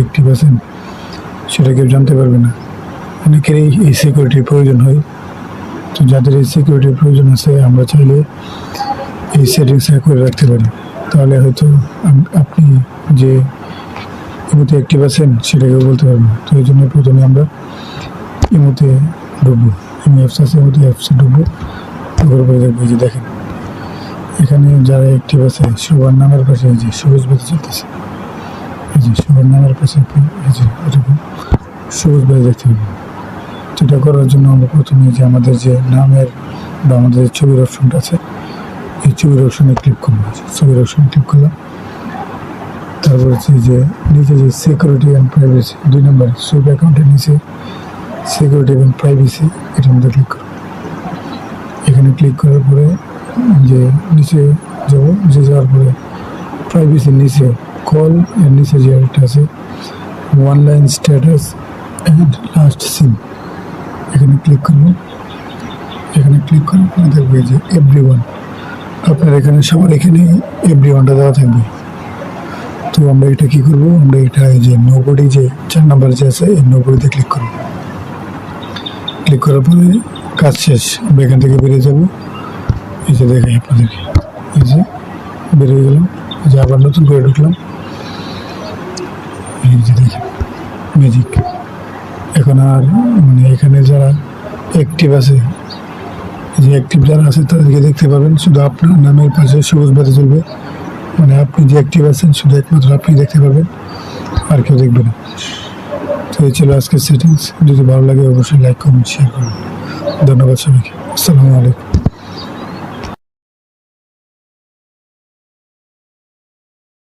Active আছেন সেটা কেউ জানতে পারবে না। অনেকেরই এই সিকিউরিটির প্রয়োজন হয়। তো যাদের এই সিকিউরিটির প্রয়োজন আছে আমরা চাইলে এই সেটিংস করে রাখতে পারি, তাহলে হয়তো আপনি যে ইমোতে অ্যাক্টিভ আছেন সেটা কেউ বলতে পারবে না। তো এই জন্য প্রথমে আমরা ইমোতে ঢুকবো, ইমো অ্যাপস আছে, ইমোতে অ্যাপসে ঢুকবো। ঢোকার পরে দেখবো যে দেখেন এখানে যারা অ্যাক্টিভ আছে সবার নামের পাশে এই যে সবুজ বাতি চলতেছে, এই যে সবার নামের পাশে আপনি এই যে এরকম সবুজ বাতি দেখতে পাবেন। যেটা করার জন্য আমরা প্রথমে যে আমাদের যে নামের বা আমাদের যে ছবির অপশনটা আছে এই ছবির অপশনে ক্লিক করবো। ছবির অপশনে ক্লিক করলাম, তারপর হচ্ছে যে নিচে যে security and privacy 2 number sweep অ্যাকাউন্টের নিচে সিকিউরিটি এবং প্রাইভেসি এটার মধ্যে ক্লিক করব। এখানে ক্লিক করার পরে যে নিচে যাবো, নিচে যাওয়ার পরে প্রাইভেসির নিচে কল এর নিচে যে একটা আছে one line status and last seen, এখানে ক্লিক করব। এখানে ক্লিক করার পরে দেখবে যে এভরিওয়ান, আপনার এখানে সবার এখানে এভরিওয়ানটা দেওয়া থাকবে। তো আমরা এটা কি করব, আমরা এটা এই যে নোবডি যে 4 নাম্বার যে আছে এই নোবডিতে ক্লিক করব। ক্লিক করার পরে কাজ শেষ, আমরা এখান থেকে বেরিয়ে যাব। এই যে দেখাই আপনাদেরকে, এই যে বেরিয়ে গেলাম, এই যে আবার নতুন করে ঢুকলাম, এই যে দেখেন ম্যাজিক। এখন আর মানে এখানে যারা অ্যাক্টিভ আছে, যে অ্যাক্টিভ যারা আছে তাদেরকে দেখতে পাবেন, শুধু আপনার নামের পাশে সবুজ বাতি চলবে, মানে আপনি যে অ্যাক্টিভ আছেন শুধু একমাত্র আপনি দেখতে পাবেন, আর কেউ দেখবে না। তো এই ছিল আজকের সেটিংস। যদি ভালো লাগে অবশ্যই লাইক কমেন্ট শেয়ার করুন। ধন্যবাদ সবাইকে। আসসালামু আলাইকুম।